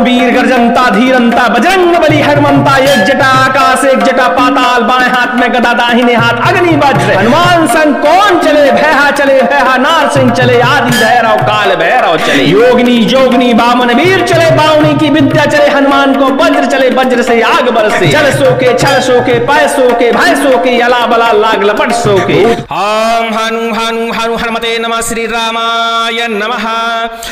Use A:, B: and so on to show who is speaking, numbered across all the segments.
A: वीर गर्जनता धीरंता बजरंग बली हनुमंता। एक जटा आकाश एक जटा पाताल, बाएं हाथ में गदा दाहिने हाथ अग्नि वज्र। हनुमान संग कौन चले, भैहा चले भैहा नार सिंह चले, आदि भैरव काल भैरव चले, योगिनी जोगनी वामन वीर चले, बावनी की विद्या चले, हनुमान को वज्र चले, वज्र से आग बरसे, जल सोके छल सोके पै सोके भय सोके, अला बला लाग लपट सोके।
B: ओम हनु हनु हनु हनुमते नमः, श्री रामाय नमः।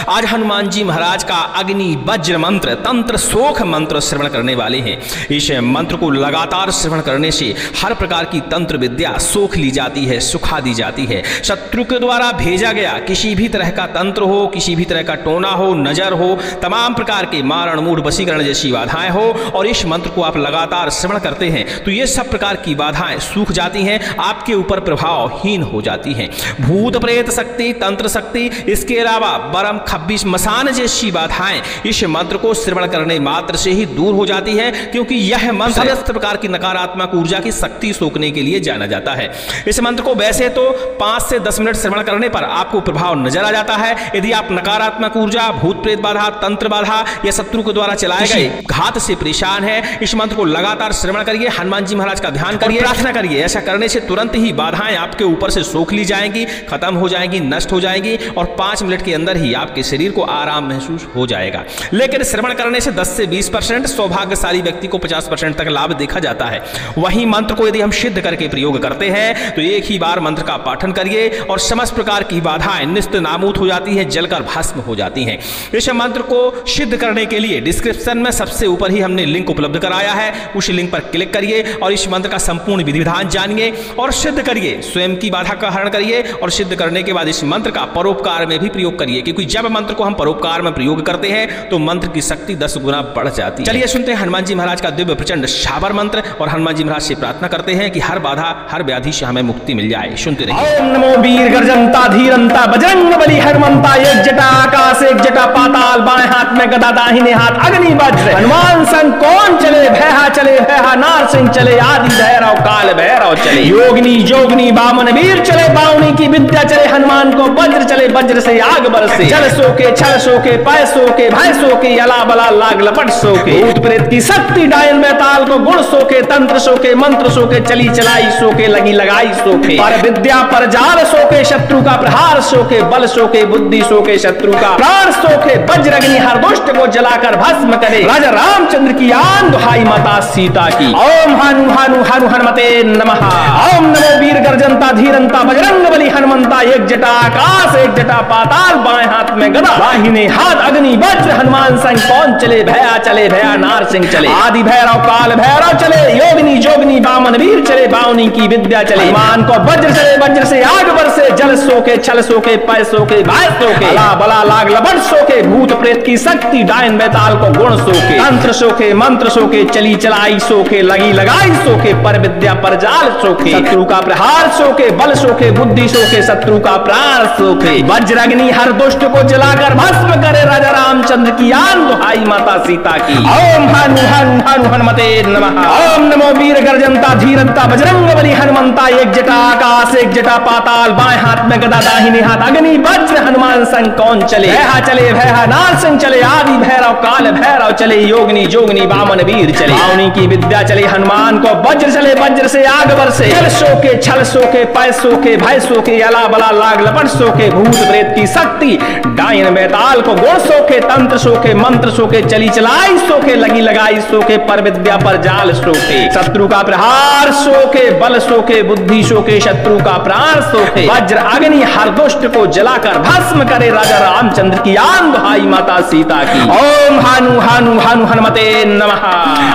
B: आज हनुमान जी महाराज का अग्नि वज्र मंत्र तंत्र सोख मंत्र श्रवण करने वाले हैं। इस मंत्र को लगातार श्रवण करने से हर प्रकार की तंत्र विद्या सोख ली जाती है, सुखा दी जाती है। शत्रु के द्वारा भेजा गया किसी भी तरह का तंत्र हो, किसी भी तरह का टोना हो, नजर हो, तमाम प्रकार के मारण मूड वशीकरण जैसी बाधाएं हो, और इस मंत्र को आप लगातार श्रवण करते हैं तो ये सब प्रकार की बाधाएं सूख जाती हैं, आपके ऊपर प्रभावहीन हो जाती हैं। भूत प्रेत शक्ति, तंत्र शक्ति, इसके अलावा बरम खब्बिश मसान जैसी बाधाएं इस मंत्र को श्रवण करने मात्र से ही दूर हो जाती है, क्योंकि यह मंत्र समस्त प्रकार की नकारात्मक ऊर्जा की शक्ति सोखने के लिए जाना जाता है। इस मंत्र को वैसे तो 5 से 10 मिनट श्रवण करने पर आपको प्रभाव नजर आ जाता है। यदि आप नकारात्मक ऊर्जा, भूत प्रेत बाधा, तंत्र बाधा या शत्रु के द्वारा चलाए गए घात से परेशान है, इस मंत्र को लगातार श्रवण करिए, हनुमान जी महाराज का ध्यान करिए, प्रार्थना करिए। ऐसा करने से तुरंत ही बाधाएं आपके ऊपर से सोख ली जाएंगी, खत्म हो जाएंगी, नष्ट हो जाएंगी, और 5 मिनट के अंदर ही आपके शरीर को आराम महसूस हो जाएगा। लेकिन श्रवण करने से 10 से 20%, सौभाग्यशाली व्यक्ति को 50% तक लाभ देखा जाता है। वही मंत्र को यदि हम सिद्ध करके प्रयोग करते हैं तो एक ही बार मंत्र का पाठन करिए और समस्त प्रकार की बाधाएं निस्त नाबूद हो जाती हैं, जलकर भस्म हो जाती हैं। इस मंत्र को सिद्ध करने के लिए डिस्क्रिप्शन में सबसे ऊपर ही हमने लिंक उपलब्ध कराया है, उस लिंक पर क्लिक करिए और इस मंत्र का संपूर्ण विधि विधान जानिए और सिद्ध करिए। स्वयं की बाधा का हरण करिए और सिद्ध करने के बाद इस मंत्र का परोपकार में भी प्रयोग करिए, क्योंकि जब मंत्र को हम परोपकार में प्रयोग करते हैं तो मंत्र की शक्ति 10 गुना बढ़ जाती है। चलिए सुनते हैं हनुमान जी महाराज का दिव्य प्रचंड शाबर मंत्र और हनुमान जी महाराज से प्रार्थना करते हैं कि हर बाधा हर व्याधि से हमें मुक्ति मिल जाए। सुनते रहिए।
A: ओम नमो वीर गर्जनता धीरंता बजरंग बली हनुमंता। एक जटा आकाश एक जटा पाताल, बाएं हाथ में गदा दाहिने हाथ अग्नि वज्र। हनुमान संग कौन चले, भैहा चले भैहा नार सिंह चले, आदि भैरव काल भैरव चले, योगिनी जोगनी वामन वीर चले, बावनी की विद्या चले, हनुमान को वज्र चले, वज्र से आग बरसे, जल सोके छल सोके पै सोके भय सोके, अला बला लाग लपट सोके, भूत प्रेत की शक्ति डायन बेताल को गुण सोके, तंत्र सोके मंत्र सोके, चली चलाई सोके, लगी लगाई सोके, पर विद्या पर जाल सोके, शत्रु का प्रहार सोके, बल सोके बुद्धि सोके, शत्रु का प्राण सोके, वज्रग्नि हर दुष्ट को जलाकर भस्म करे, राजा रामचंद्र की आन दुहाई माता सीता की। ओम हनु हनु हनु हनुमते नमः। ओम नमो वीर गर्जनता धीरंता बजरंग बली हनुमंता। एक जटा आकाश एक जटा पाताल, बाएं हाथ में गदा दाहिने हाथ अग्नि वज्र। हनुमान संग कौन चले, भैया चले भैया नार सिंह चले, आदि भैरव काल भैरव चले, योगिनी जोगनी वामन वीर चले, बावनी की विद्या चले, हनुमान को वज्र चले, वज्र से आग बरसे, जल सोके छल सोके पै सोके भय सोके, अला बला लाग लपट सोके, भूत प्रेत की शक्ति डायन बेताल को गुण सोके, तंत्र सोके मंत्र सोके, चली चलाई सोके, लगी लगाई सोके, पर विद्या पर जाल सोके, शत्रु का प्रहार सोके, बल सोके बुद्धि सोके, शत्रु का प्राण सोके, वज्रग्नि हर दुष्ट को जलाकर भस्म करे, राजा रामचंद्र की आन दुहाई माता सीता की। ओम हनु हनु हनु हनुमते नमः। ओम नमो वीर गर्जनता धीरंता बजरंग बली हनुमंता। एक जटा आकाश एक जटा पाताल, बाएं हाथ में गदा दाहिने हाथ अग्नि वज्र। हनुमान संग कौन चले, भैहा चले भैहा नार सिंह चले, आदि भैरव काल भैरव चले, योगिनी जोगनी वामन वीर चले, बावनी की विद्या चले, हनुमान को वज्र चले, वज्र से आग बरसे, जल सोके छल सोके पै सोके भय सोके, अला बला लाग लपट सोके, भूत प्रेत की शक्ति डायन बेताल को गुण सोके, तंत्र सोके मंत्र सोके, चली चलाई सोके, लगी लगाई सोके, पर विद्या पर जाल सोके, शत्रु का प्रहार सोके, बल सोके बुद्धि सोके, शत्रु का प्राण सोके, वज्र अग्नि हर दुष्ट को जलाकर भस्म करे, राजा रामचंद्र की आन दुहाई माता सीता की। ओम हनु हनु हनु हनुमते नमः।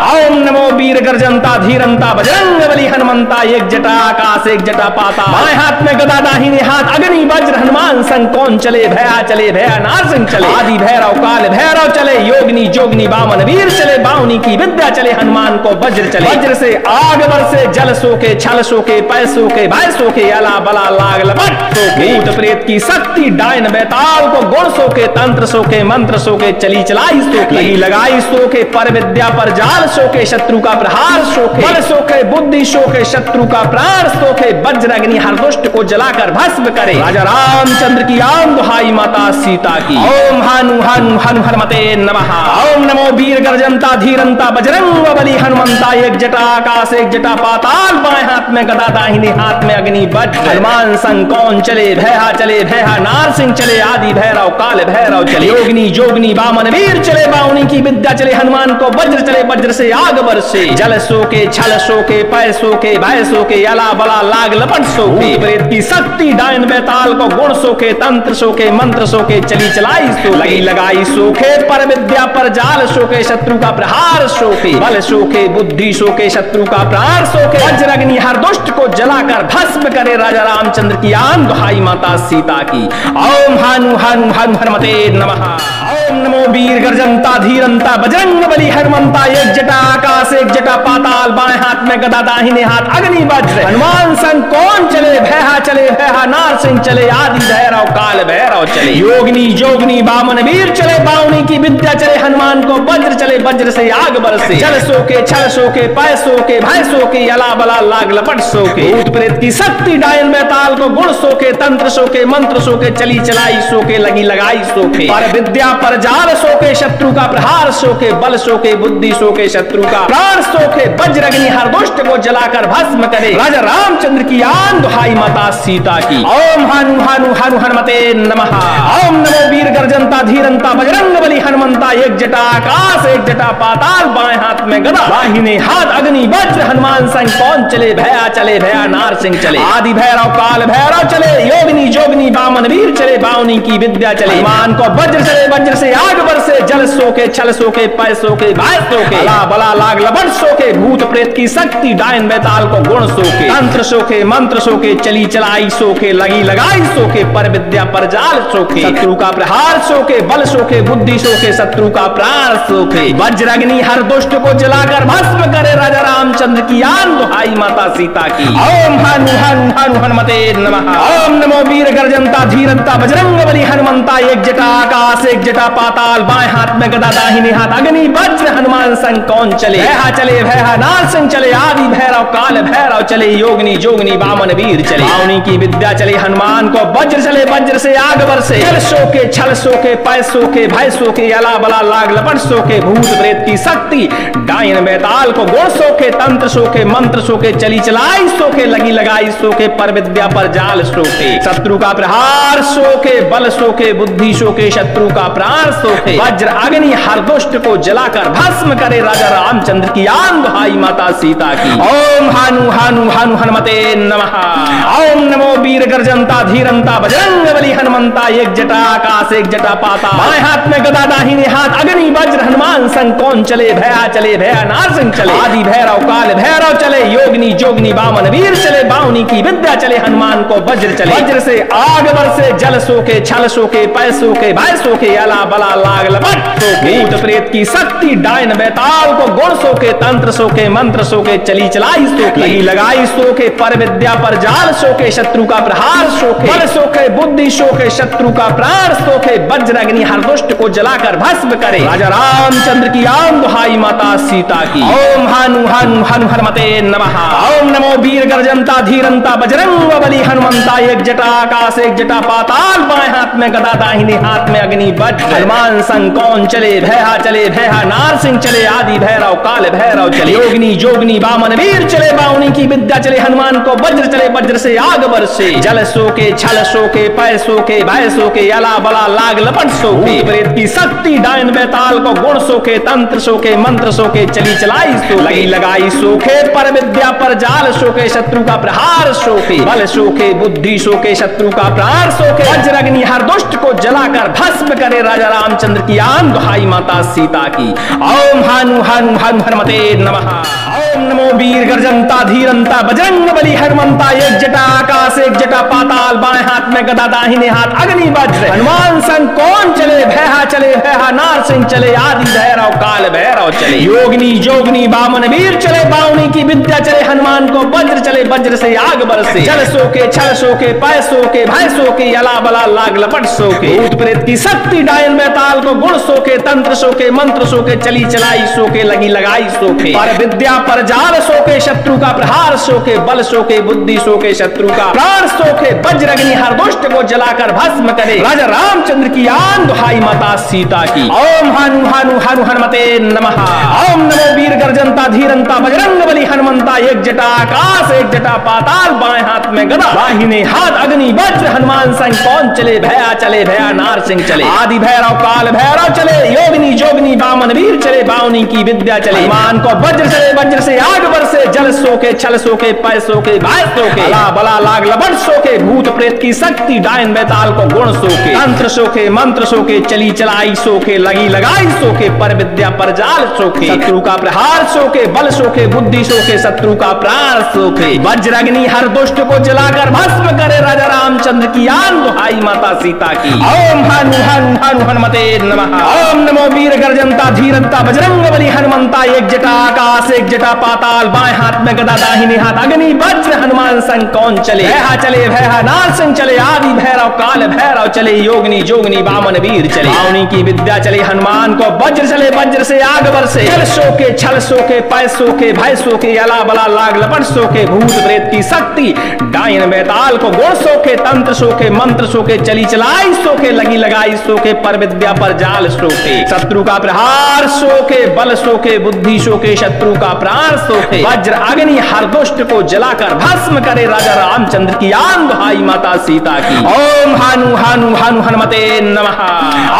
A: ओम नमो वीर गर्जनता धीरंता बजरंग बली हनुमंता। एक जटा आकाश एक जटा पाताल, बाएं हाथ में गदा दाहिने हाथ अग्नि वज्र। हनुमान संग कौन चले, भैया चले भैया नार सिंह चले, आदि भैरव काल भैरव चले, योगिनी जोगनी वामन वीर चले, बावनी की विद्या चले, हनुमान को वज्र चले, वज्र से आग बरसे, जल सोके छल सोके पै सोके भय सोके, अला बला लाग लपट सोके, भूत प्रेत की शक्ति डायन बेताल को गुण सोके, तंत्र सोके मंत्र सोके, चली चलाई सोके, लगी लगाई सोके, पर विद्या पर जाल सोके, शत्रु का प्रहार सोके, बल सोके बुद्धि सोके, शत्रु का प्राण सोके, वज्रग्नि हर दुष्ट को जलाकर भस्म करे, राजा रामचंद्र की आन दुहाई माता सीता की। ओम हनु हनु हनु हनुमते नमः। ओम नमो वीर गर्जनता धीरंता बजरंग बली हनुमंता। एक जटा आकाश एक जटा पाताल, बाएं हाथ में गदा दाहिने हाथ में अग्नि वज्र। हनुमान संग कौन चले, भैहा चले भैहा नारसिंह चले, आदि भैरव काल भैरव चले, योगिनी जोगनी वामन वीर चले, बावनी की विद्या चले, हनुमान को वज्र चले, वज्र से आग बरसे, जल सोके छल सोके पै सोके भय सोके, अला बला लाग लपट सोके, प्रेत की शक्ति डायन बेताल को गुण सोके, तंत्र सोके मंत्र सोके, चली चलाई सो लगी लगाई सोखे, पर विद्या पर जाल सोके, शत्रु का प्रहार सोके, बल सोके बुद्धि सोके, शत्रु का प्राण सोके, वज्रग्नि हर दुष्ट को जलाकर भस्म करे, राजा रामचंद्र की आन दुहाई माता सीता की। ओम हनु हनु हनु हनुमते नमः। ओम नमो वीर गर्जनता धीरंता बजरंग बली हनुमंता। एक जटा आकाश एक जटा पाताल, बाएं हाथ में गदा दाहिने हाथ अग्नि वज्र। हनुमान संग कौन चले, भैहा चले भैहा नारसिंह चले, आदि भैरव काल भैरव चले, योगिनी जोगनी वामन वीर चले, बावनी की विद्या चले, हनुमान को वज्र चले, वज्र से आग बरसे, जल सोके छल सोके पै सोके भय सोके, अला बला लाग लपट सोके, भूत प्रेत की शक्ति डायन बेताल को गुण सोके, तंत्र सोके मंत्र सोके, चली चलाई सोके, लगी लगाई सोके, पर विद्या पर जाल सोके, शत्रु का प्रहार सोके, बल सोके बुद्धि सोके, शत्रु का प्राण सोके, वज्रग्नि हर दुष्ट को जलाकर भस्म करे, राजा रामचंद्र की आन दुहाई माता सीता की। ओम हनु हनु हनु हनुमते नमः। ओम नमो वीर गर्जनता धीरंता बजरंग बली हनुमंता। एक जटा आकाश एक जटा पाताल, बाएं हाथ में गदा दाहिने हाथ अग्नि वज्र। हनुमान संग कौन चले, भैया चले भैया नारसिंह चले, आदि भैरव काल भैरव चले, योगिनी जोगनी वामन वीर चले, बावनी की विद्या चले, हनुमान को वज्र चले, वज्र से आग बरसे, जल सोके छल सोके पै सोके भय सोके, अला बला लाग लपट सोके, भूत प्रेत की शक्ति डायन बेताल को गुण सोके, तंत्र सोके मंत्र सोके, चली चलाई सोके, लगी लगाई सोके, पर विद्या पर जाल सोके, शत्रु का प्रहार सोके, बल सोके बुद्धि सोके, शत्रु का प्राण सोके, वज्रग्नि हर दुष्ट को जलाकर भस्म करे, राजा रामचंद्र की आन दुहाई माता सीता की। ओम हनु हनु हनु हनुमते नमः। ओम नमो वीर गर्जनता धीरंता बजरंग बली हनुमंता। एक जटा आकाश एक जटा पाताल, बाएं हाथ में गदा दाहिने हाथ अग्नि वज्र। हनुमान संग कौन चले, भैहा चले भैहा नारसिंह चले, आदि भैरव काल भैरव चले, योगिनी जोगनी वामन वीर चले, बावनी की विद्या चले, हनुमान को वज्र चले, वज्र से आग बरसे, जल सोके छल सोके पै सोके भय सोके, अला बला लाग लपट सोके, भूत प्रेत की शक्ति डायन बेताल को गुण सोके, तंत्र सोके मंत्र सोके, चली चलाई सोके, लगी लगाई सोके, पर विद्या पर जाल सोके, शत्रु का प्रहार सोके, बल सोके बुद्धि सोके, शत्रु का प्राण सोके, वज्र अग्नि हर दुष्ट को जलाकर भस्म करे, राजा रामचंद्र की आन दुहाई माता सीता की। ओम हनु हनु हनु हनुमते नमः। ओम नमो वीर गर्जनता धीरंता बजरंग बली हनुमंता। एक जटा आकाश एक जटा पाताल, बाएं हाथ में गदा दाहिने हाथ अग्नि वज्र। हनुमान संग कौन चले, भैया चले भैया नारसिंह चले, आदि भैरव काल भैरव चले, योगिनी जोगनी वामन वीर चले, बावनी की विद्या चले, हनुमान को वज्र चले, वज्र से आग बरसे, जल सोके छल सोके पै सोके भय सोके, अला बला लाग लपट सोके, भूत प्रेत की शक्ति डायन बेताल को गुण सोके, तंत्र सोके मंत्र सोके, चली चलाई सोके, लगी लगाई सोके, पर विद्या पर जाल सोके, शत्रु का प्रहार सोके, बल सोके बुद्धि सोके, शत्रु का प्राण सोके, वज्रग्नि हर दुष्ट को जलाकर भस्म करे, राजा रामचंद्र की आन दुहाई माता सीता की। ओम हनु हनु हनु हनुमते नमः। ओम नमो वीर गर्जनता धीरंता बजरंग बली हनुमंता। एक जटा आकाश एक जटा पाताल, बाएं हाथ में गदा दाहिने हाथ में अग्नि वज्र। हनुमान संग कौन चले, भैहा चले भैहा नारसिंह चले, आदि भैरव काल भैरव चले, योगिनी जोगनी वामन वीर चले, बावनी की विद्या चले, हनुमान को वज्र चले, वज्र से आग बरसे, जल सोके छल सोके पै सोके भय सोके, अला बला लाग लपट सोके, प्रेत की शक्ति डायन बेताल को गुण सोके, तंत्र सोके मंत्र सोके, चली चलाई सोके, लगी लगाई सोके, पर विद्या पर जाल सोके, शत्रु का प्रहार सोके, बल सोके बुद्धि सोके, शत्रु का प्राण सोके, वज्रग्नि हर दुष्ट को जलाकर भस्म करे, राजा रामचंद्र की आन दुहाई माता सीता की। ओम हनु हनु हनु हनुमते नमः। ओम नमो वीर गर्जनता धीरंता बजरंग बली हनुमंता। एक जटा आकाश एक जटा पाताल, बाएं हाथ में गदा दाहिने हाथ अग्नि वज्र। हनुमान संग कौन चले, भैहा चले भैहा नारसिंह चले, आदि भैरव काल भैरव चले, योगिनी जोगनी वामन वीर चले, बावनी की विद्या चले, हनुमान को वज्र चले, वज्र से आग बरसे, जल सोके छल सोके पै सोके भय सोके, अला बला लाग लपट सोके, भूत प्रेत की शक्ति डायन बेताल को गुण सोके, तंत्र सोके मंत्र सोके, चली चलाई सोके, लगी लगाई सोके, पर विद्या पर जाल सोके, शत्रु का प्रहार सोके, बल सोके बुद्धि सोके, शत्रु का प्राण सोके, वज्रग्नि हर दुष्ट को जलाकर भस्म करे, राजा रामचंद्र की आन दुहाई माता सीता की। ओम ओम हानु हानु हानु हनुमते नमः। ओम नमो वीर गर्जनता धीरंता बजरंग बली हनुमंता। एक जटा आकाश एक जटा पाताल, बाएं हाथ में गदा दाहिने हाथ अग्नि वज्र। हनुमान संग कौन चले, भया चले भया नार सिंह चले। आदि भैरव काल भैरव चले, योगिनी जोगिनी वामन वीर चले। बावनी की विद्या चले, हनुमान को वज्र चले वज्र से आग बरसे। जल सोके छल सोके पै सोके भाय सोके, अला बला लाग लबट सोके। भूत प्रेत की शक्ति डायन बेताल को गुण सोके। तंत्र सोके मंत्र सोके, चली चलाई सोके, लगी लगाई सोके। पर विद्या पर जाल सोके, शत्रु का प्रहार सोके। बल सोके बुद्धि सोके, शत्रु का प्राण सोके। वज्राग्नि हर दुष्ट को जलाकर भस्म करे, राजा रामचंद्र की आन दुहाई माता सीता की। ओम हनु हनु हनु हनुमते नमः। ओम नमो वीर गर्जनता धीरंता बजरंग बली हनुमंता। एक जटा आकाश एक जटा पाताल, बाएं हाथ में गदा दाहिने हाथ अग्नि वज्र। हनुमान संग कौन चले, भैहा चले भैहा नार सिंह चले। आदि भैरव काल भैरव चले, योगिनी जोगिनी वामन वीर चले। बावनी की विद्या चले, हनुमान को वज्र चले वज्र से आग बरसे। जल सोके छल सोके पै सोके भय सोके, अला बला लाग लपट सोके। भूत प्रेत की शक्ति डायन बेताल को गुण सोके। तंत्र सोके मंत्र सोके, चली चलाई सोके, लगी लगाई सोके। पर विद्या पर जाल सोके, शत्रु का प्रहार सोके। बल सोके बुद्धि सोके, शत्रु का प्राण सोके। वज्र अग्नि हर दुष्ट को जलाकर भस्म करे, राजा रामचंद्र की आन दुहाई माता सीता की। ओम हानु हानु हानु हनुमते नमः।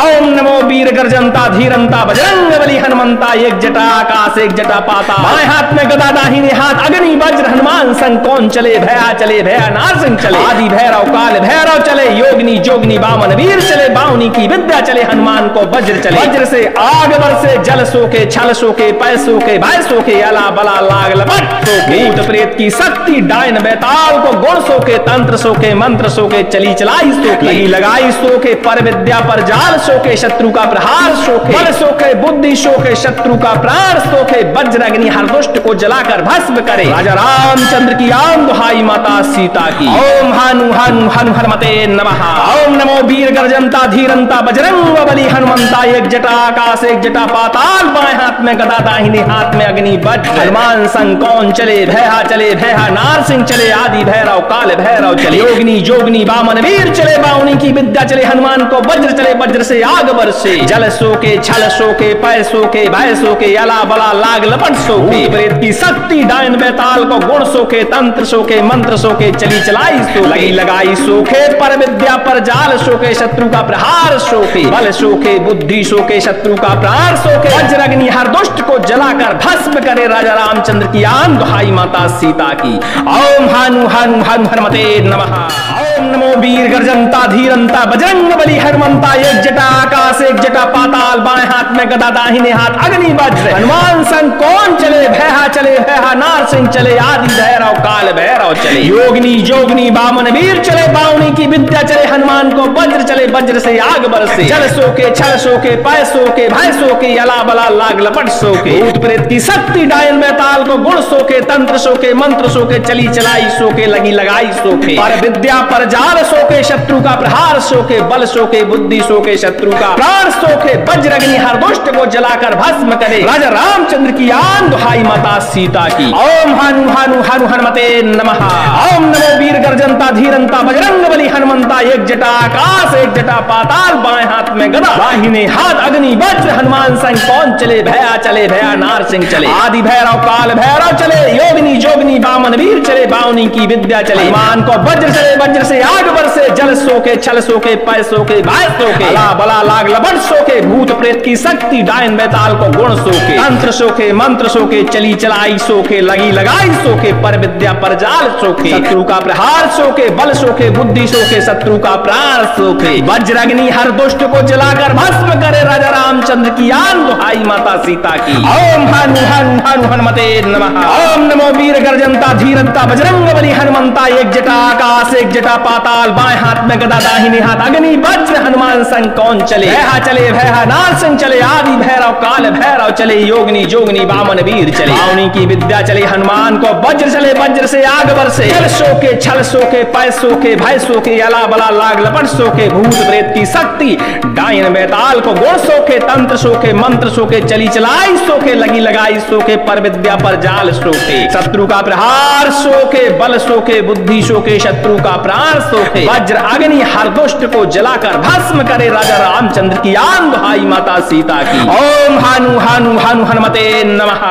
A: ओम नमो वीर गर्जनता धीरंता बजरंग बली हनुमंता। एक जटा आकाश एक जटा पाताल, बाएं हाथ में गदा दाहिने हाथ अग्नि वज्र। हनुमान संग कौन चले, भया चले भया नार सिंह चले। आदि भैरव काल भैरव चले, योगिनी जोगिनी वामन वीर चले। बावनी की विद्या चले, हनुमान को वज्र चले वज्र से आग बरसे। जल सोके छल सोके पै सोके भय सोके, अला बला लाग लपट सोके। भूत प्रेत की शक्ति डायन बेताल को गुण सोके। तंत्र सोके मंत्र सोके, चली चलाई सोके, लगी लगाई सोके। पर विद्या पर जाल सोके, शत्रु का प्रहार सोके। बल सोके बुद्धि सोके, शत्रु का प्राण सोके। वज्र अग्नि हर दुष्ट को जलाकर भस्म करे, राजा रामचंद्र की आन दुहाई माता सीता की। ओम हानु हानु हनु हनुमते नमः। ओम नमो वीर गर्जनता धीरंता बजरंग बली हनुमंता। एक जटा आकाश एक जटा पाताल, बाएं हाथ में गदा दाहिने हाथ में अग्नि वज्र। हनुमान संग कौन चले, भैहा चले भैहा नार सिंह चले। आदि भैरव काल भैरव चले, योगिनी जोगिनी वामन वीर चले। बावनी की विद्या चले, हनुमान को वज्र चले वज्र से आग बरसे। जल सोके छल सोके पै सोके भय सोके, अला बला लाग लपट सोके। प्रेत की शक्ति डायन बेताल को गुण सोके। तंत्र सोके मंत्र सोके, चली चलाई सोके, लगी लगाई सोके। पर विद्या पर जाल सोके, शत्रु का प्रहार सोके। बल सोके बुद्धि सोके, शत्रु का प्राण सोके। वज्र अग्नि हर दुष्ट को जलाकर भस्म करे, राजा रामचंद्र की आन दुहाई माता सीता की। ओम हानु हानु हानु हनुमते नमः। ओम नमो वीर गर्जनता धीरंता बजरंग बली हनुमंता। एक जटा आकाश एक जटा पाताल, बाएं हाथ में गदा दाहिने हाथ अग्नि वज्र। हनुमान संग कौन चले, भैहा चले भैहा नार सिंह चले। आदि भैरव काल भैरव चले, योगिनी जोगिनी वामन वीर चले। बावनी की विद्या चले, हनुमान को वज्र चले वज्र से आग बरसे। जल सोके छल सोके पै सोके भय सोके, अला बला लाग लपट सोके। भूत प्रेत की शक्ति डायन बेताल को गुण सोके। तंत्र सोके मंत्र सोके, चली चलाई सोके, लगी लगाई सोके। पर विद्या पर जाल सोके, शत्रु का प्रहार सोके। बल सोके बुद्धि सोके, शत्रु का प्राण सोके। वज्र अग्नि हर दुष्ट को जलाकर भस्म करे, राजा रामचंद्र की आन दुहाई माता सीता की। ओम हानु हानु हानु हनुमते नमः। ओम नमो वीर गर्जनता धीरंता बजरंग बली हनुमंता। एक जटा आकाश एक जटा पाताल, बाएं हाथ में गदा दाहिने हाथ अग्नि वज्र। हनुमान संग कौन चले, भया चले भया नार सिंह चले। आदि भैरव काल भैरव चले, योगिनी जोगिनी वामन वीर चले। बावनी की विद्या चले, हनुमान को वज्र चले वज्र से आग बरसे। जल सोके छल सोके पै सोके भय सोके, अला बला लाग लपट सोके। भूत प्रेत की शक्ति डायन बेताल को गुण सोके। तंत्र सोके मंत्र सोके, चली चलाई सोके, लगी लगाई सोके। पर विद्या पर जाल सोके, शत्रु का प्रहार सोके। बल सोके बुद्धि सोके, शत्रु का प्राण सोके। वज्र अग्नि हर दुष्ट को जलाकर भस्म करे, राजा रामचंद्र की आन दुहाई माता सीता की। ओम हानु हानु हानु हनुमते नमः। ओम नमो वीर गर्जनता धीरंता बजरंग बली हनुमंता। एक जटा आकाश एक जटा पाताल, बाएं हाथ में गदा दाहिने हाथ अग्नि वज्र। हनुमान संग कौन चले, भैहा चले भैहा नार सिंह चले। आदि भैरव काल भैरव चले, योगिनी जोगिनी वामन वीर चले। बावनी की विद्या चले, हनुमान को वज्र चले वज्र से आग बरसे। जल सोके छल सोके पै सोके भय सोके, अला बला लाग लपट सोके। भूत प्रेत की शक्ति डायन बेताल को गुण सोके। तंत्र सोके मंत्र सोके, सोके चली चलाई सोके लगी लगाई सोके पर विद्या पर जाल सोके शत्रु का प्रहार सोके बल सोके बुद्धि सोके शत्रु का प्राण सोके वज्र अग्नि हर दुष्ट को जलाकर भस्म करे राजा रामचंद्र की आन दुहाई माता सीता की। ओम हानु हानु हानु हनुमते नमः।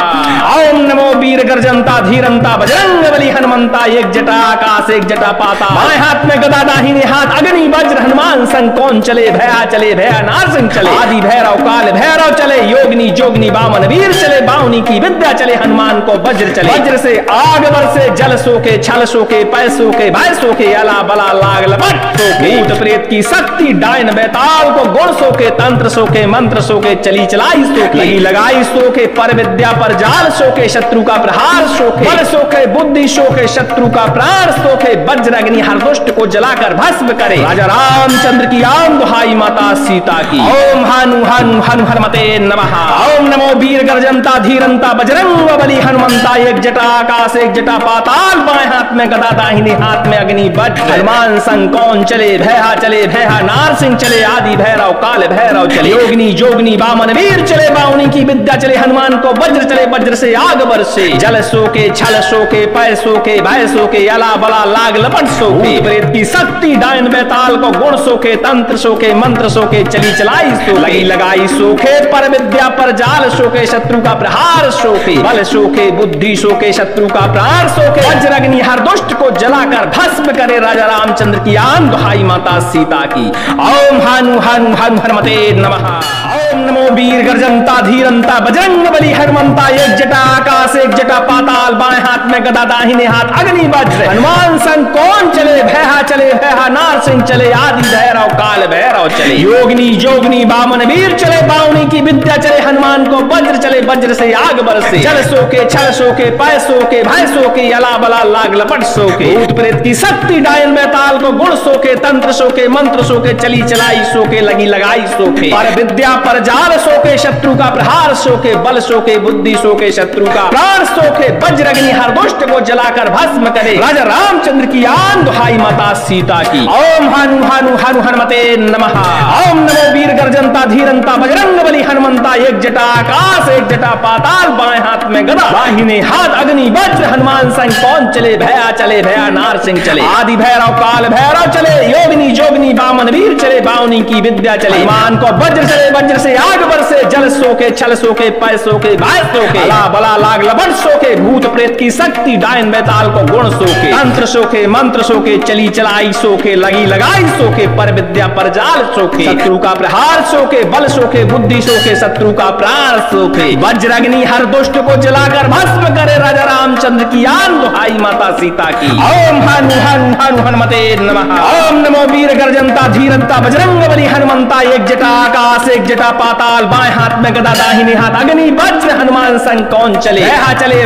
A: ओम नमो वीर गर्जनता धीरंता बजरंग बली हनुमंता एक जटा आकाश एक जटा पाताल बाएं हाथ में गदा दाहिने हाथ अग्नि वज्र हनुमान संग कौन चले भया चले भया नारसिंह चले आदि भैरव काल भैरव चले योगिनी जोगनी वामन वीर चले बावनी की विद्या चले हनुमान को वज्र चले वज्र से आग बरसे जल सोके छल सोके पै सोके भय सोके अला बला लाग लपट सोके भूत प्रेत की शक्ति डायन बैताल को गुण सोके तंत्र सोके मंत्र सोके चली चलाई सोके लगी लगाई सोके पर विद्या पर जाल सोके शत्रु का प्रहार सोके बल सोके बुद्धि सोके शत्रु का प्राण सोके वज्र अग्नि हर दुष्ट को जलाकर भस्म करे राजा रामचंद्र की आन दुहाई माता सीता की। ओम हानु हानु हनु हनुमते नमः। ओम नमो वीर गर्जनता धीरंता बजरंग बली हनुमंता एक जटा आकाश एक जटा पाताल बाएं हाथ में गदा दाहिने हाथ में अग्नि वज्र हनुमान संग कौन चले भया चले भया नारसिंह चले आदि भैरव काल भैरव चले योगिनी जोगनी वामन वीर चले बावनी की विद्या चले हनुमान को वज्र चले वज्र से आग बरसे जल सोके छल सोके पै सोके भय सोके अला बला लाग लपट सोके प्रेत की शक्ति डायन बैताल को गुण सोके तंत्र सोके मंत्र सोके चली चलाई सोके लगी लगाई सोके पर विद्या पर जाल सोके शत्रु का प्रहार सोके बल सोके बुद्धि सोके शत्रु का प्राण सोके वज्र अग्नि हर दुष्ट को जलाकर भस्म करे राजा रामचंद्र की आन दुहाई माता सीता की। ओम हानु हानु हानु हनुमते नमः। ओम नमो वीर गर्जनता धीरंता बजरंग बली हनुमंता एक जटा आकाश एक जटा पाताल बाएं हाथ में गदा दाहिने हाथ अग्नि वज्र हनुमान संग कौन चले भया चले भया नारसिंह चले आदि भैरव काल भैरव चले योगिनी जोगनी वामन वीर चले बावनी की विद्या चले हनुमान को वज्र चले वज्र से आग बरसे जल सोके छल सोके पै सोके भय सोके अला बला लाग लपट सोके भूत प्रेत की शक्ति डायन बैताल को गुण सोके तंत्र सोके मंत्र सोके चली चलाई सोके लगी लगाई सोके पर विद्या पर जाल सोके शत्रु का प्रहार सोके बल सोके बुद्धि सोके शत्रु का प्राण सोके वज्र अग्नि हर दुष्ट को जलाकर भस्म करे राजा रामचंद्र की आन दुहाई माता सीता की। ओम हानु हानु हानु हनुमते नमः। ओम नमो वीर गर्जनता धीरंता बजरंग बली हनुमंता एक जटा आकाश एक जटा पाताल बाएं हाथ में गदा दाहिने हाथ अग्नि वज्र हनुमान संग कौन चले भया नारसिंह चले आदि भैरव काल भैरव चले योगिनी जोगनी वामन वीर चले बावनी की विद्या चले हनुमान को वज्र चले वज्र से आग बरसे जल सोके छल सोके पै सोके भय सोके अला बला लाग लपट सोके भूत प्रेत की शक्ति डायन बैताल को गुण सोके तंत्र सोके मंत्र सोके चली चलाई सोके लगी लगाई सोके पर विद्या पर जाल सोके शत्रु का प्रहार सोके बल सोके बुद्धि सोके शत्रु का प्राण सोके वज्र अग्नि हर दुष्ट को जलाकर भस्म करे राजा रामचंद्र की आन दुहाई माता सीता की। ओम हानु हानु हानु हनुमते नमः। ओम नमो वीर गर्जनता धीरंता बजरंग बली हनुमंता एक जटा आकाश एक जटा पाताल बाएं हाथ में गदा दाहिने हाथ अग्नि वज्र हनुमान संग कौन चले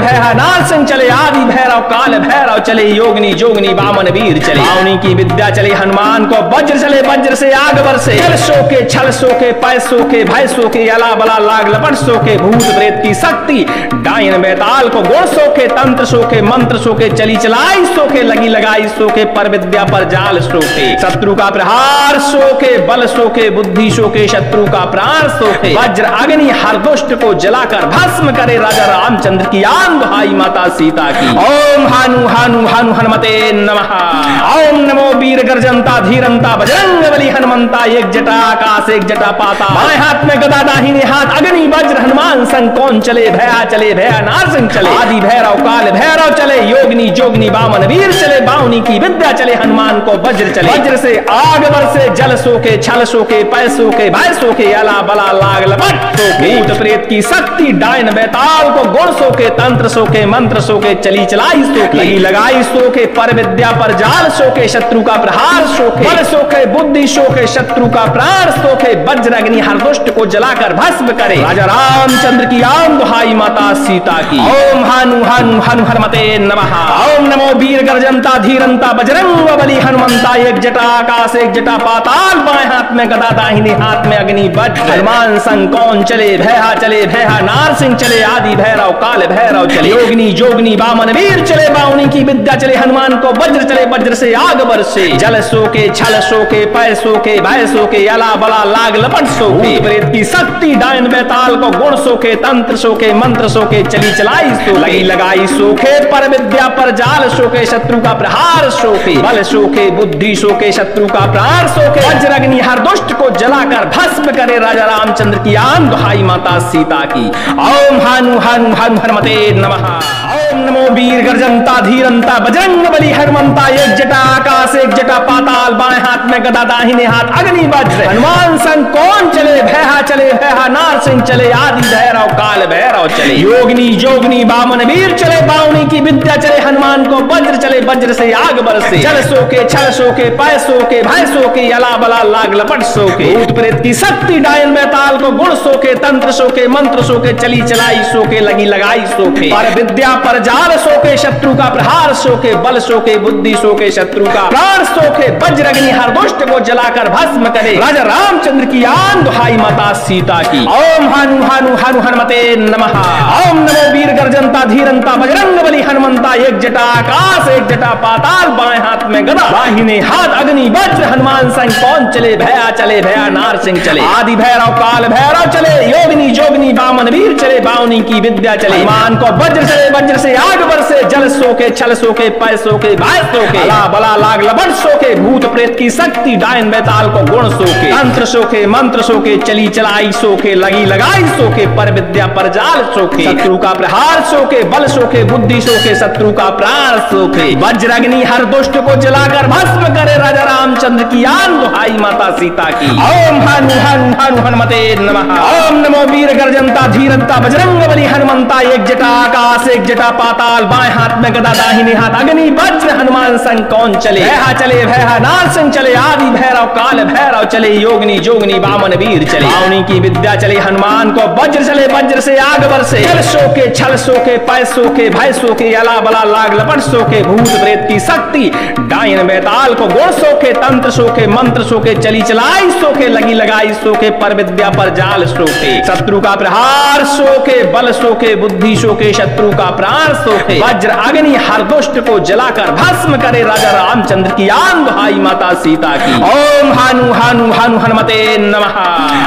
A: भया नारसिंह चले आदि भैरव काल भैरव चले योगिनी जोगनी वामन वीर चले बावनी की विद्या चले हनुमान को वज्र चले वज्र से आग बरसे जल सोके छल सोके पै सोके भय सोके अला बला लाग लपट सोके भूत प्रेत की शक्ति डायन बैताल को गुण सोके तंत्र सोके मंत्र सोके चली चलाई सोके लगी लगाई सोके पर विद्या पर जाल सोके शत्रु का प्रहार सोके बल सोके बुद्धि सोके शत्रु का प्राण सोके वज्र अग्नि हर दुष्ट को जलाकर भस्म करे राजा रामचंद्र की आन दुहाई माता सीता की। ओम हानु हानु हानु हनुमते नमः। ओम नमो वीर गर्जनता धीरंता बजरंग बली हनुमंता एक जटा आकाश एक जटा पाताल बाएं हाथ में गदा दाहिने हाथ अग्नि वज्र हनुमान संग कौन चले भया नारसिंह चले आदि भैरव काल भैरव चले योगिनी जोगनी वामन वीर चले बावनी की विद्या चले हनुमान को वज्र चले वज्र से आग बरसे जल सोके छल सोके पै सोके भय सोके अला बला लाग लपट सोके भूत प्रेत की शक्ति डायन बैताल को गुण सोके तंत्र सोके मंत्र सोके चली चलाई सोके लगी लगाई सोके पर विद्या पर जाल सोके शत्रु का प्रहार सोके बल सोके बुद्धि सोके शत्रु का प्राण सोके वज्र अग्नि हर दुष्ट को जलाकर भस्म करे राजा रामचंद्र रामचंद्र की आन दुहाई माता सीता की। ओम हनु हनु हनु हनुमते नमः। ओम नमो वीर गर्जनता धीरंता बजरंग बली हनुमंता। एक जटा आकाश एक जटा पाताल, बाएं हाथ में गदा दाहिने हाथ में अग्नि वज्र। हनुमान संग कौन चले, भैहा चले भैहा नारसिंह चले, आदि भैरव काल भैरव चले, योगिनी जोगनी वामन वीर चले, बावनी की विद्या चले, हनुमान को वज्र चले, वज्र से आग बरसे, जल सोके छल सोके पै सोके भय सोके, अला बला लाग लपट सोके, प्रेत की शक्ति डायन बेताल को गुण सोके, तंत्र सोके मंत्र सोके, चली चलाई सो लगी लगाई सोखे, पर विद्या पर जाल सोके, शत्रु का प्रहार सोके, बल सोके बुद्धि सोके, शत्रु का प्राण सोके, वज्र अग्नि हर दुष्ट को जलाकर भस्म करे, राजा रामचंद्र की आन दुहाई माता सीता की। ओम हनु हनु हनु हनुमते नमः। ओम नमो वीर गर्जनता धीरंता बजरंग बली हनुमंता। एक जटा आकाश एक जटा पाताल, बाएं हाथ में गदा दाहिने हाथ अग्नि वज्र। हनुमान संग कौन चले, भैहा चले भैहा नारसिंह चले, आदि भैरव काल भैरव चले, योगिनी जोगनी वामन वीर चले, बावनी की विद्या चले, हनुमान को वज्र चले, वज्र से आग बरसे, जल सोके छल सोके पै सोके भय सोके, अला बला लाग लपट सोके, भूत प्रेत की शक्ति डायन बेताल को गुण सोके, तंत्र सोके मंत्र सोके, चली चलाई सोके, लगी लगाई सोके, पर विद्या पर जाल सोके, शत्रु का प्रहार सोके, बल सोके बुद्धि सोके, शत्रु का प्राण सोके, वज्र अग्नि हर दुष्ट को जलाकर भस्म करे, राजा रामचंद्र की आन दुहाई माता सीता की। ओम हनु हनु हनु हनुमते नमः। ओम नमो वीर गर्जनता धीरंता बजरंग बली हनुमंता। एक जटा आकाश एक जटा पाताल, बाएं हाथ में गदा दाहिने हाथ अग्नि वज्र। हनुमान संग कौन चले, भैया चले भैया नारसिंह चले, आदि भैरव काल भैरव चले, योगिनी जोगनी वामन वीर चले, बावनी की विद्या चले, हनुमान को वज्र चले, वज्र से आग बरसे, जल सोके छल सोके पै सोके भय सोके, अला बला लाग लपट सोके, भूत प्रेत की शक्ति डायन बेताल को गुण सोके, तंत्र सोके मंत्र सोके, चली चलाई सोके, लगी लगाई सोके, पर विद्या पर जाल सोके, शत्रु का प्रहार सोके, बल सोके बुद्धि सोके, शत्रु का प्राण सोके, वज्र अग्नि हर दुष्ट को जलाकर भस्म करे, राजा रामचंद्र की आन दुहाई माता सीता की। ओम हनु हनु हनु हनुमते नमः। ओम नमो वीर गर्जनता धीरंता बजरंग बली हनुमंता। एक जटा आकाश एक जटा पाताल, बाएं हाथ में गदा दाहिने हाथ अग्नि वज्र। हनुमान संग कौन चले, भैहा चले भैहा नारसिंह चले, आदि भैरव काल भैरव चले, योगिनी जोगनी वामन वीर चले, बावनी की विद्या चले, हनुमान को वज्र चले, वज्र से आग बरसे, जल सोके छल सोके पै सोके भय सोके, अला बला लाग लपट सोके, भूत प्रेत की शक्ति डायन बेताल को गुण सोके, तंत्र सोके मंत्र सोके, चली चलाई सोके, लगी लगाई सोके, पर विद्या पर जाल सोके, शत्रु का प्रहार सोके, बल सोके बुद्धि सोके, शत्रु का प्राण सोके, वज्र अग्नि हर दुष्ट को जलाकर भस्म करे, राजा रामचंद्र की आन दुहाई माता सीता की। ओम हनु हनु हनु हनुमते नमः।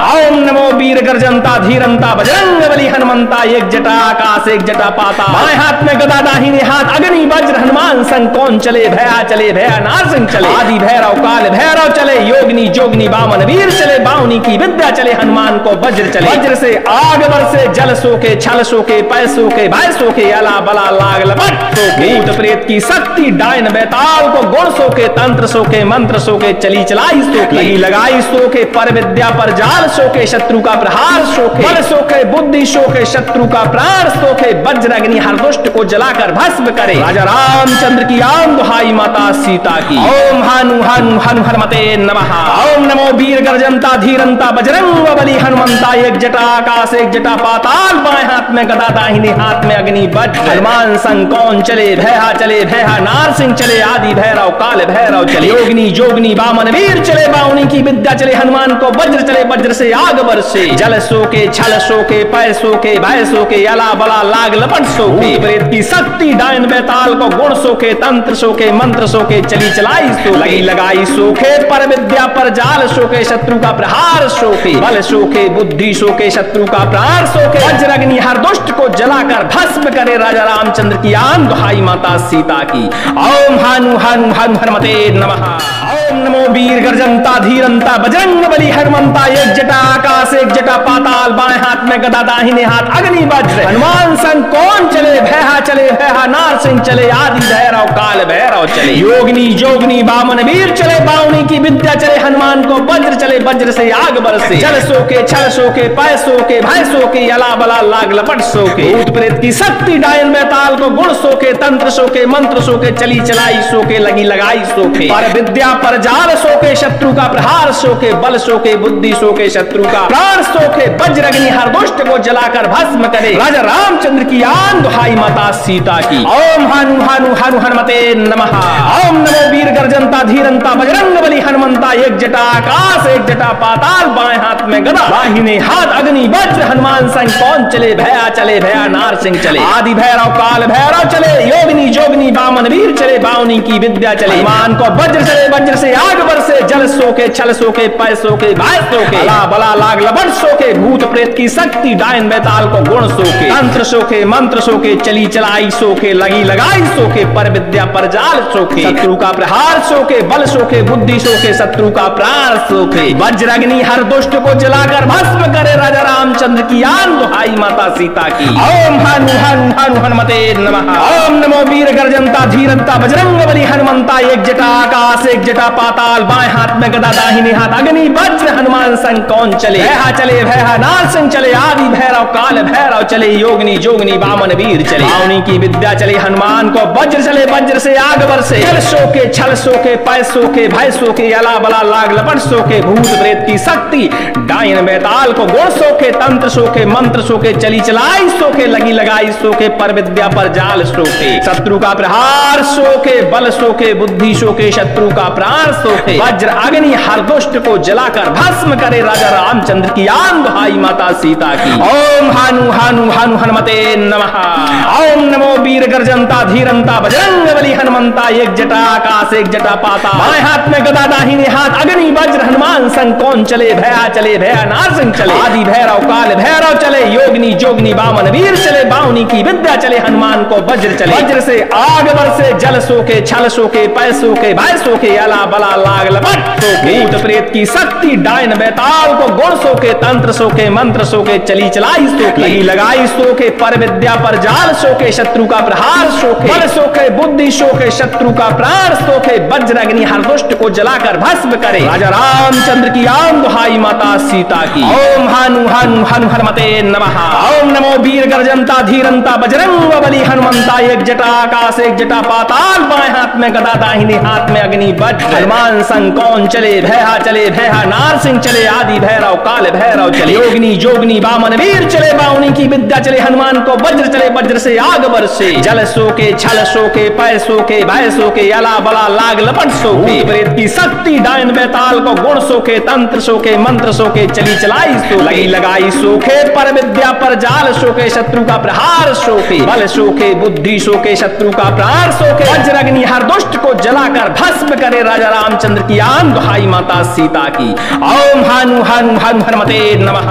A: ओम नमो वीर गर्जनता धीरंता बजरंग बली हनुमंता। एक जटा आकाश एक जटा पाताल, बाएं हाथ में गदा दाहिने हाथ अग्नि वज्र। हनुमान संग कौन चले, भैया चले भैया नारसिंह चले, आदि भैरव काल भैरव चले, योगिनी जोगनी वामन वीर चले, बावनी की विद्या चले, हनुमान को वज्र चले, वज्र से आग बरसे, जल सोके छल सोके पै सोके भय सोके, अला बला लाग लपट सोके, भूत प्रेत की शक्ति डायन बेताल को गुण सोके, तंत्र सोके मंत्र सोके, चली चलाई सोके, लगी लगाई सोके, पर विद्या पर जाल सोके, शत्रु का प्रहार सोके, बल सोके बुद्धि सोके, शत्रु का प्राण सोके, वज्र अग्नि हर दुष्ट को जलाकर भस्म करे, राजा रामचंद्र की आन दुहाई माता सीता की। ओम हनु हनु हनु हनुमते नमः। ओम नमो वीर गर्जनता धीरंता बजरंग बली हनुमंता। एक जटा आकाश एक जटा पाताल, बाएं हाथ में गदा दाहिने हाथ में अग्नि वज्र। हनुमान संग कौन चले, भैहा चले भैहा नारसिंह चले, आदि भैरव काल भैरव चले, योगिनी जोगनी वामन वीर चले, बावनी की विद्या चले, हनुमान को वज्र चले, वज्र से आग बरसे, जल सोके छल सोके पै सोके भय सोके, अला बला लाग लपट सोके, प्रेत की शक्ति डायन बेताल को गुण सोके, तंत्र सोके मंत्र सोके, चली चलाई सोके, लगी लगाई सोके, पर विद्या पर जाल सोके, शत्रु का प्रहार सोके, बल सोके बुद्धि सोके, शत्रु का प्राण सोके, वज्र अग्नि हर दुष्ट को जलाकर भस्म करे, राजा रामचंद्र की आन दुहाई माता सीता की। ओम हनु हनु हनु हनुमते नमः। ओम नमो वीर गर्जनता धीरंता बजरंग बली हनुमंता। एक जटा आकाश एक जटा पाताल, बाएं हाथ में गदा दाहिने हाथ अग्नि वज्र। हनुमान संग कौन चले, भैहा चले भैहा नारसिंह चले, आदि भैरव काल भैरव चले, योगिनी जोगनी वामन वीर चले, बावनी की विद्या चले, हनुमान को वज्र चले, वज्र से आग बरसे, जल सोके छल सोके पै सोके भय सोके, अला बला लाग लपट सोके भूत प्रेत की शक्ति डायन बेताल को गुण सोके तंत्र सोके मंत्र सोके चली चलाई सोके लगी लगाई सोके पर विद्या पर जाल सोके शत्रु का प्रहार सोके बल सोके बुद्धि सोके शत्रु का प्राण सोके वज्रग्नि हर दुष्ट को जलाकर भस्म करे राजा रामचंद्र की आन दुहाई माता सीता की। ओम हनु हनु हनु हनुमते नमः। ओम नमो वीर गर्जनता धीरंता बजरंग बली हनुमंता। एक जटा आकाश एक जटा पाताल बाएं हाथ में गदा दाहिने हाथ अग्नि वज्र हनुमान संग कौन चले भया चले भया नार सिंह चले आदि भैरव काल भैरव चले योगिनी जोगिनी बामन वीर चले बावनी की विद्या चले हनुमान को वज्र चले वज्र से आग बरसे जल सोके छल सोके पै सोके भाई सोके अला बला लाग लबट सोके भूत प्रेत की शक्ति डायन बेताल को गुण सोके तंत्र सोके मंत्र सोके चली चलाई सोके लगी लगाई सोके पर विद्या पर जाल सोके शत्रु का प्रहार सोके बल सोके बुद्धि सोके शत्रु का प्राण सोके वज्रग्नि हर दुष्ट को जलाकर भस्म करे राजा रामचंद्र की आन दुहाई माता सीता की। ओम हनु हनु हनु हनुमते नमः। ओम नमो वीर गर्जनता धीरंता बजरंग बली हनुमंता। एक जटा आकाश एक जटा पाताल बाएं हाथ में गदा दाहिने हाथ अग्नि वज्र हनुमान संग कौन चले भैहा चले भैहा नार सिंह चले आदि भैरव काल भैरव चले योगिनी जोगिनी बामन वीर चले बावनी की विद्या चले हनुमान को वज्र चले वज्र से आग बरसे जल सोके छल सोके पै सोके भय सोके अला बला लाग लपट सोके भूत प्रेत की शक्ति डायन बेताल को गुण सोके तंत्र सोके मंत्र सोके चली चलाई सोके लगी लगाई सोके पर विद्या पर जाल सोके शत्रु का प्रहार सोके बल सोके बुद्धि सोके शत्रु का प्राण सोके वज्र अग्नि हर दुष्ट को जलाकर भस्म करे राजा रामचंद्र की आन दुहाई माता सीता की। ओम हनु हनु हनु हनुमते नमः। ओम नमो वीर गर्जनता धीरंता बजरंग बली हनुमंता। एक जटा आकाश एक जटा पाताल बाएं हाथ में गदा दाहिने हाथ अग्नि वज्र हनुमान संग कौन चले भया चले भया नार सिंह चले आदि भैरव काल भैरव चले योगिनी जोगिनी बामन वीर चले बावनी की विद्या चले हनुमान को वज्र चले वज्र से आग बरसे जल सोके छल सोके पै सोके भय सोके अला बला लाग लपट सोके भूत प्रेत की शक्ति डायन बेताल को गुण सोके तंत्र सोके मंत्र सोके चली चलाई सोके लगी लगाई सोके पर विद्या पर जाल सोके शत्रु का प्रहार सोके बल सोके बुद्धि सोके शत्रु का प्राण सोके वज्रग्नि हर दुष्ट को जलाकर भस्म करे राजा रामचंद्र की आन दुहाई माता सीता की। ओम हनु हनु हनु हनुमते नमः। ओम नमो वीर गर्जनता धीरंता बजरंग बली हनुमंता। एक जटा आकाश एक जटा पाताल बाएं हाथ में गदा दाहिने हाथ में अग्नि वज्र हनुमान संग कौन चले भैहा चले भैहा नार सिंह चले आदि भैरव काल भैरव चले योगिनी जोगिनी बामन वीर चले बावनी की विद्या चले हनुमान को वज्र चले वज्र से आग बरसे जल सोके छल सोके पै सोके भय सोके अला बला लाग लपट सोके प्रेत की शक्ति डायन बेताल को गुण सोके तंत्र सोके मंत्र सोके चली चलाई सो लगी लगाई सोके पर विद्या पर जाल सोके शत्रु का प्रहार सोके बल सोके बुद्धि सोके शत्रु का प्राण सोके वज्रग्नि हर दुष्ट को जलाकर भस्म करे राजा रामचंद्र की आन दुहाई माता सीता की। ओम हनु हनु हनु हनुमते नमः।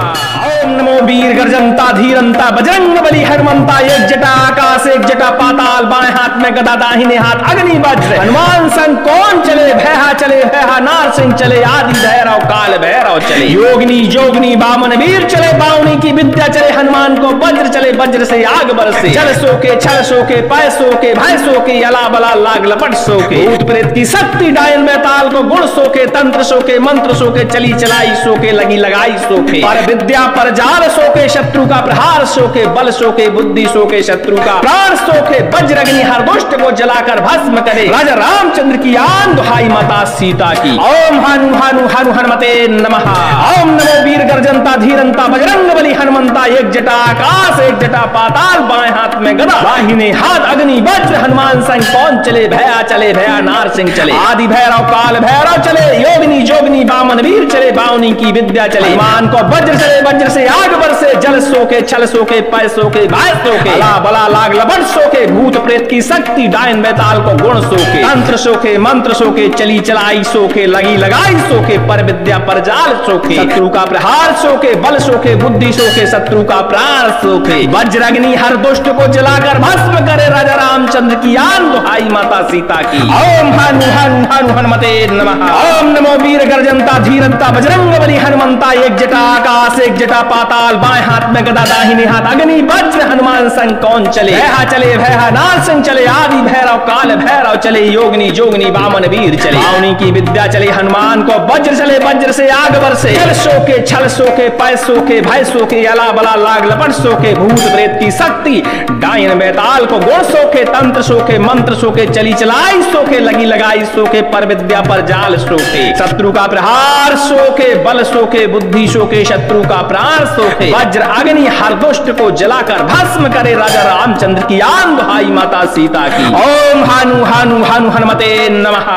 A: ओम नमो वीर गर्जनता धीरंता बजरंग बली हनुमंता। एक जटा आकाश एक जटा पाताल बाएं हाथ में गदा दाहिने हाथ अग्नि वज्र हनुमान संग कौन चले भैहा चले भैहा नार सिंह चले आदि भैरव काल भैरव चले योगिनी जोगिनी बामन वीर चले बावनी की विद्या चले हनुमान को वज्र चले वज्र से आग बरसे जल सोके छल सोके पै सोके भय सोके अला बला लाग लपट सोके भूत प्रेत की शक्ति डायन बेताल को गुण सोके तंत्र सोके मंत्र सोके चली चलाई सोके लगी लगाई सोके पर विद्या पर जाल सोके शत्रु का प्रहार सोके बल सोके बुद्धि सोके शत्रु का प्राण सोके वज्रग्नि हर दुष्ट को जलाकर भस्म करे राजा रामचंद्र की आन दुहाई माता सीता की। ओम हनु हनु हनु हनुमते नमः। ओम नमो वीर गर्जनता धीरंता बजरंग बली हनुमंता। एक जटा आकाश एक जटा पाताल बाएं हाथ में गदा दाहिने हाथ अग्नि वज्र हनुमान संग कौन चले भया चले भया नार सिंह चले आदि भैरव काल भैरव चले योगिनी जोगिनी बामन वीर चले बावनी की विद्या चले हनुमान को वज्र चले वज्र से आग बरसे जल सोके छल सोके पै सोके भय सोके अला बला लाग लपट सोके भूत प्रेत की शक्ति डायन बेताल को गुण सोके तंत्र सोके मंत्र सोके चली चलाई सोके लगी लगाई सोके पर विद्या पर जाल सोके शत्रु का प्रहार सोके बल सोके बुद्धि सोके शत्रु का प्राण सोके वज्रग्नि हर दुष्ट को जलाकर भस्म करे राजा रामचंद्र की आन दुहाई माता सीता की। ओम हनु हनु हनु हनुमते नमः। ओम नमो वीर गर्जनता धीरंता बजरंग बली हनुमंता। एक जटा आकाश एक जटा पाताल बाएं हाथ में गदा दाहिने हाथ अग्नि वज्र हनुमान संग कौन चले, भैहा चले भैहा नार संग चले, आदि भैरव काल भैरव चले, योगिनी जोगिनी वामन वीर चले, बावनी की विद्या चले हनुमान को वज्र चले, वज्र से आग बरसे, जल सोके छल सोके पै सोके भय सोके, अला बला लाग लपट सोके, भूत प्रेत की शक्ति डायन बेताल को गुण सोके, तंत्र सोके मंत्र सोके, चली चलाई सोके, लगी लगाई सोके, पर विद्या पर जाल सोके, शत्रु का प्रहार सोके, बल सोके बुद्धि सोके, शत्रु का प्राण सोके, वज्र अग्नि हर दुष्ट को जलाकर भस्म करे, राजा रामचंद्र की आन दुहाई माता सीता की। ओम हानु हानु हानु हनुमते नमः।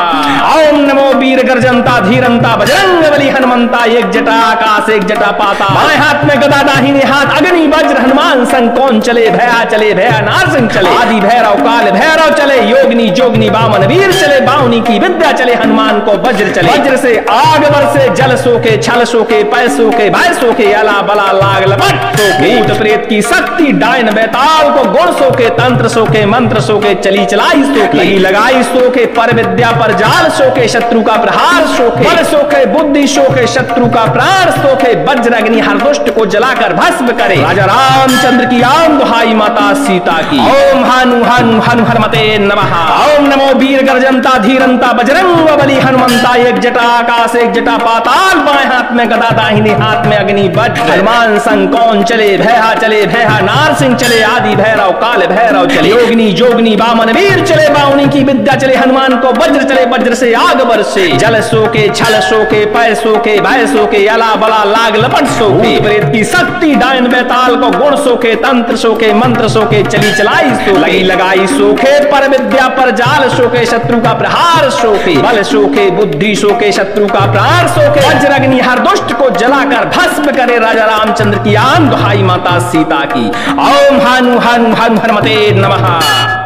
A: ओम नमो वीर गर्जनता धीरंता बजरंग बली हनुमंता, एक जटा आकाश एक जटा पाताल, बाएं हाथ में गदा दाहिने हाथ अग्नि वज्र हनुमान संग कौन चले, भैया चले भैया नार संग चले, आदि भैरव काल भैरव चले, योगिनी जोगिनी वामन वीर चले, बावनी की विद्या चले हनुमान को वज्र चले, वज्र से आग बरसे, जल सोके छल सोके पै सोके भय सोके, अला बला लाग लपट सोके, भूत प्रेत की शक्ति डायन बेताल को गुण सोके, तंत्र सोके मंत्र सोके, चली चलाई सोके, लगी लगाई सोके, पर विद्या पर जाल सोके, शत्रु का प्रहार सोके, बल सोके बुद्धि सोके, शत्रु का प्राण सोके, वज्र अग्नि हर दुष्ट को जलाकर भस्म करे, राजा रामचंद्र की आन दुहाई माता सीता की। ओम हानु हानु हानु हनुमते नमः। ओम नमो वीर गर्जनता धीरंता बजरंग बली हनुमंता, एक जटा आकाश एक जटा पाताल, बाएं हाथ में गदा दाहिने हाथ में अग्नि वज्र हनुमान संग कौन चले, भैहा चले भैहा नार सिंह चले, आदि भैरव काल भैरव चले, योगिनी जोगिनी वामन वीर चले, बावनी की विद्या चले हनुमान को वज्र चले, वज्र से आग बरसे, जल सोके छल सोके पै सोके भय सोके, अला बला लाग लपट सोके, प्रेत की शक्ति डायन बेताल को गुण सोके, तंत्र सोके मंत्र सोके, चली चलाई सोके, लगी लगाई सोके, पर विद्या पर जाल सोके, शत्रु का प्रहार सोके, बल सोके बुद्धि सोके, शत्रु का प्राण सोके, वज्र अग्नि हर दुष्ट को जलाकर भस्म करे, राजा रामचंद्र की आन दुहाई माता सीता की। ओम हानु हानु हानु हनुमते नमः।